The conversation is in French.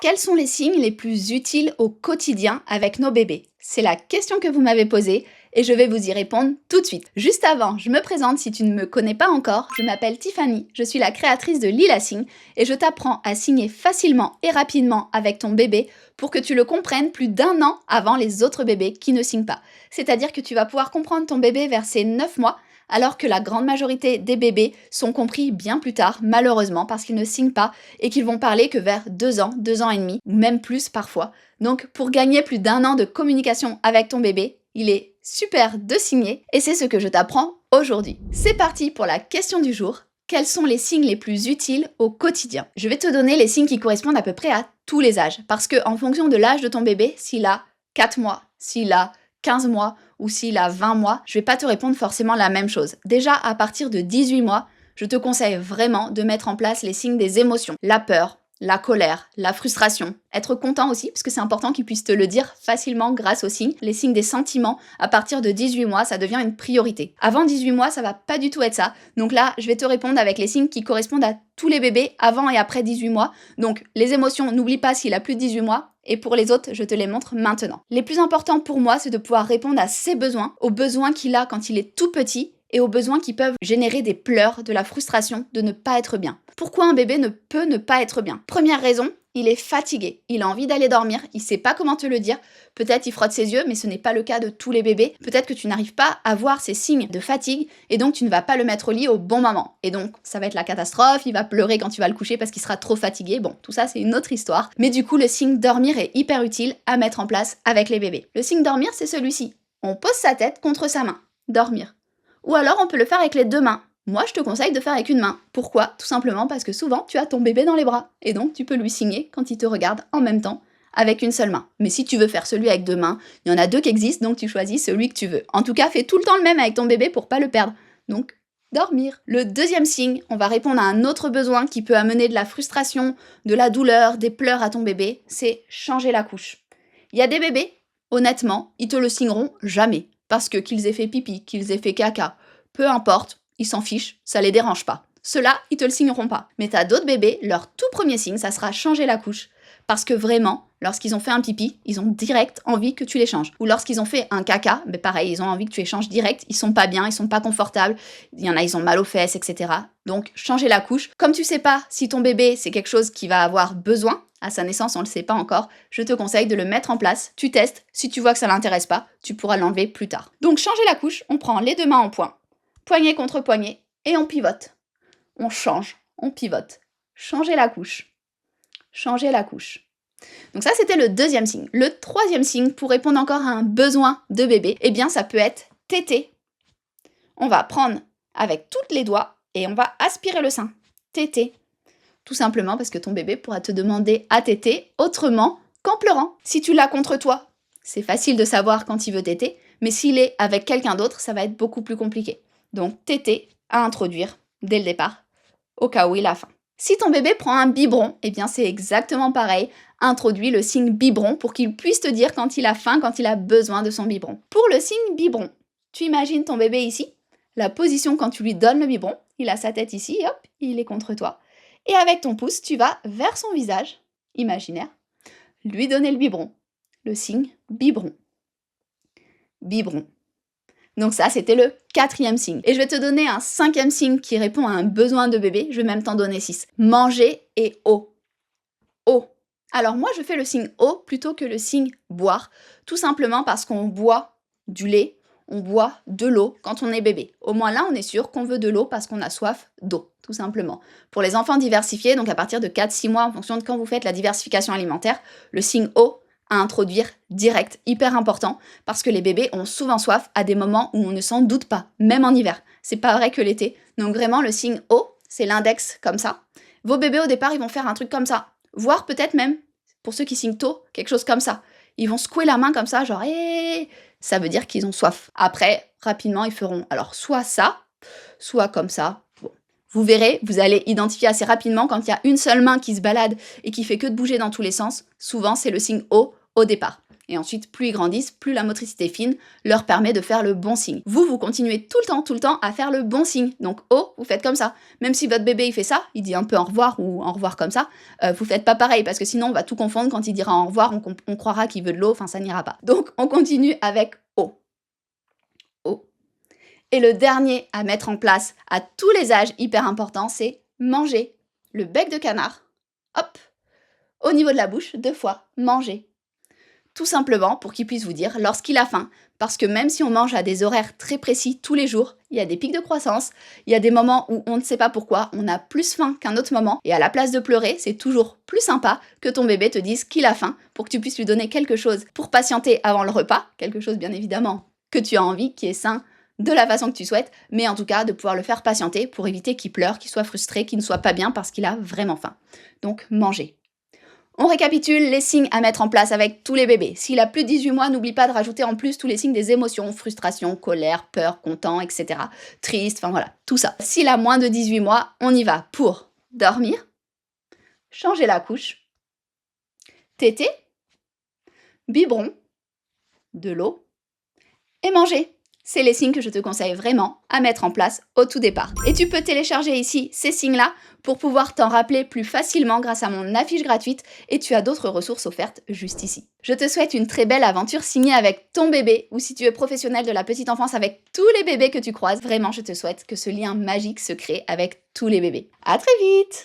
Quels sont les signes les plus utiles au quotidien avec nos bébés? C'est la question que vous m'avez posée et je vais vous y répondre tout de suite. Juste avant, je me présente si tu ne me connais pas encore, je m'appelle Tiffany, je suis la créatrice de Lila Signe et je t'apprends à signer facilement et rapidement avec ton bébé pour que tu le comprennes plus d'1 an avant les autres bébés qui ne signent pas. C'est-à-dire que tu vas pouvoir comprendre ton bébé vers ses 9 mois alors que la grande majorité des bébés sont compris bien plus tard, malheureusement, parce qu'ils ne signent pas et qu'ils vont parler que vers 2 ans, 2 ans et demi, ou même plus parfois. Donc pour gagner plus d'1 an de communication avec ton bébé, il est super de signer et c'est ce que je t'apprends aujourd'hui. C'est parti pour la question du jour. Quels sont les signes les plus utiles au quotidien? Je vais te donner les signes qui correspondent à peu près à tous les âges, parce que en fonction de l'âge de ton bébé, s'il a 4 mois, s'il a 15 mois ou s'il a 20 mois, je vais pas te répondre forcément la même chose. Déjà, à partir de 18 mois, je te conseille vraiment de mettre en place les signes des émotions. La peur, la colère, la frustration. Être content aussi, parce que c'est important qu'ils puissent te le dire facilement grâce aux signes. Les signes des sentiments, à partir de 18 mois, ça devient une priorité. Avant 18 mois, ça va pas du tout être ça. Donc là, je vais te répondre avec les signes qui correspondent à tous les bébés avant et après 18 mois. Donc les émotions, n'oublie pas s'il a plus de 18 mois. Et pour les autres, je te les montre maintenant. Les plus importants pour moi, c'est de pouvoir répondre à ses besoins, aux besoins qu'il a quand il est tout petit et aux besoins qui peuvent générer des pleurs, de la frustration, de ne pas être bien. Pourquoi un bébé ne peut ne pas être bien? Première raison, il est fatigué, il a envie d'aller dormir, il sait pas comment te le dire, peut-être il frotte ses yeux, mais ce n'est pas le cas de tous les bébés, peut-être que tu n'arrives pas à voir ces signes de fatigue, et donc tu ne vas pas le mettre au lit au bon moment, et donc ça va être la catastrophe, il va pleurer quand tu vas le coucher parce qu'il sera trop fatigué, bon, tout ça c'est une autre histoire, mais du coup le signe dormir est hyper utile à mettre en place avec les bébés. Le signe dormir c'est celui-ci, on pose sa tête contre sa main, dormir. Ou alors on peut le faire avec les 2 mains. Moi, je te conseille de faire avec une main. Pourquoi? Tout simplement parce que souvent, tu as ton bébé dans les bras. Et donc, tu peux lui signer quand il te regarde en même temps avec une seule main. Mais si tu veux faire celui avec 2 mains, il y en a 2 qui existent, donc tu choisis celui que tu veux. En tout cas, fais tout le temps le même avec ton bébé pour pas le perdre. Donc, dormir. Le deuxième signe, on va répondre à un autre besoin qui peut amener de la frustration, de la douleur, des pleurs à ton bébé, c'est changer la couche. Il y a des bébés, honnêtement, ils te le signeront jamais. Parce que qu'ils aient fait pipi, qu'ils aient fait caca, peu importe, ils s'en fichent, ça les dérange pas. Ceux-là, ils te le signeront pas. Mais t'as d'autres bébés, leur tout premier signe, ça sera changer la couche. Parce que vraiment, lorsqu'ils ont fait un pipi, ils ont direct envie que tu les changes. Ou lorsqu'ils ont fait un caca, mais pareil, ils ont envie que tu les changes direct, ils sont pas bien, ils sont pas confortables, il y en a, ils ont mal aux fesses, etc. Donc, changer la couche. Comme tu sais pas si ton bébé, c'est quelque chose qui va avoir besoin, à sa naissance, on le sait pas encore, je te conseille de le mettre en place, tu testes, si tu vois que ça l'intéresse pas, tu pourras l'enlever plus tard. Donc, changer la couche, on prend les 2 mains en point, poignet contre poignet, et on pivote. On change, on pivote. Changer la couche. Changer la couche. Donc ça, c'était le deuxième signe. Le troisième signe, pour répondre encore à un besoin de bébé, eh bien, ça peut être téter. On va prendre avec tous les doigts et on va aspirer le sein. Téter. Tout simplement parce que ton bébé pourra te demander à téter autrement qu'en pleurant. Si tu l'as contre toi, c'est facile de savoir quand il veut téter, mais s'il est avec quelqu'un d'autre, ça va être beaucoup plus compliqué. Donc téter à introduire dès le départ, au cas où il a faim. Si ton bébé prend un biberon, eh bien c'est exactement pareil. Introduis le signe biberon pour qu'il puisse te dire quand il a faim, quand il a besoin de son biberon. Pour le signe biberon, tu imagines ton bébé ici, la position quand tu lui donnes le biberon, il a sa tête ici, hop, il est contre toi. Et avec ton pouce, tu vas vers son visage, imaginaire, lui donner le biberon. Le signe biberon. Biberon. Donc ça, c'était le 4e signe. Et je vais te donner un 5e signe qui répond à un besoin de bébé. Je vais même t'en donner 6. Manger et eau. Eau. Alors moi, je fais le signe eau plutôt que le signe boire. Tout simplement parce qu'on boit du lait, on boit de l'eau quand on est bébé. Au moins là, on est sûr qu'on veut de l'eau parce qu'on a soif d'eau, tout simplement. Pour les enfants diversifiés, donc à partir de 4-6 mois, en fonction de quand vous faites la diversification alimentaire, le signe eau à introduire direct, hyper important, parce que les bébés ont souvent soif à des moments où on ne s'en doute pas, même en hiver. C'est pas vrai que l'été. Donc vraiment, le signe O, c'est l'index comme ça. Vos bébés, au départ, ils vont faire un truc comme ça. Voire peut-être même, pour ceux qui signent tôt, quelque chose comme ça. Ils vont secouer la main comme ça, genre, hey! Ça veut dire qu'ils ont soif. Après, rapidement, ils feront alors soit ça, soit comme ça. Bon. Vous verrez, vous allez identifier assez rapidement quand il y a une seule main qui se balade et qui fait que de bouger dans tous les sens. Souvent, c'est le signe O au départ. Et ensuite, plus ils grandissent, plus la motricité fine leur permet de faire le bon signe. Vous continuez tout le temps à faire le bon signe. Donc, oh, vous faites comme ça. Même si votre bébé, il fait ça, il dit un peu au revoir ou au revoir comme ça, vous faites pas pareil, parce que sinon, on va tout confondre. Quand il dira au revoir, on croira qu'il veut de l'eau, enfin, ça n'ira pas. Donc, on continue avec O. O. Et le dernier à mettre en place à tous les âges, hyper important, c'est manger. Le bec de canard, hop, au niveau de la bouche, 2 fois, manger. Tout simplement pour qu'il puisse vous dire lorsqu'il a faim, parce que même si on mange à des horaires très précis tous les jours, il y a des pics de croissance, il y a des moments où on ne sait pas pourquoi, on a plus faim qu'un autre moment, et à la place de pleurer, c'est toujours plus sympa que ton bébé te dise qu'il a faim, pour que tu puisses lui donner quelque chose pour patienter avant le repas, quelque chose bien évidemment que tu as envie, qui est sain, de la façon que tu souhaites, mais en tout cas de pouvoir le faire patienter pour éviter qu'il pleure, qu'il soit frustré, qu'il ne soit pas bien parce qu'il a vraiment faim. Donc manger. On récapitule les signes à mettre en place avec tous les bébés. S'il a plus de 18 mois, n'oublie pas de rajouter en plus tous les signes des émotions, frustration, colère, peur, content, etc. Triste, enfin voilà, tout ça. S'il a moins de 18 mois, on y va pour dormir, changer la couche, téter, biberon, de l'eau et manger. C'est les signes que je te conseille vraiment à mettre en place au tout départ. Et tu peux télécharger ici ces signes-là pour pouvoir t'en rappeler plus facilement grâce à mon affiche gratuite et tu as d'autres ressources offertes juste ici. Je te souhaite une très belle aventure signée avec ton bébé ou si tu es professionnel de la petite enfance avec tous les bébés que tu croises, vraiment je te souhaite que ce lien magique se crée avec tous les bébés. À très vite!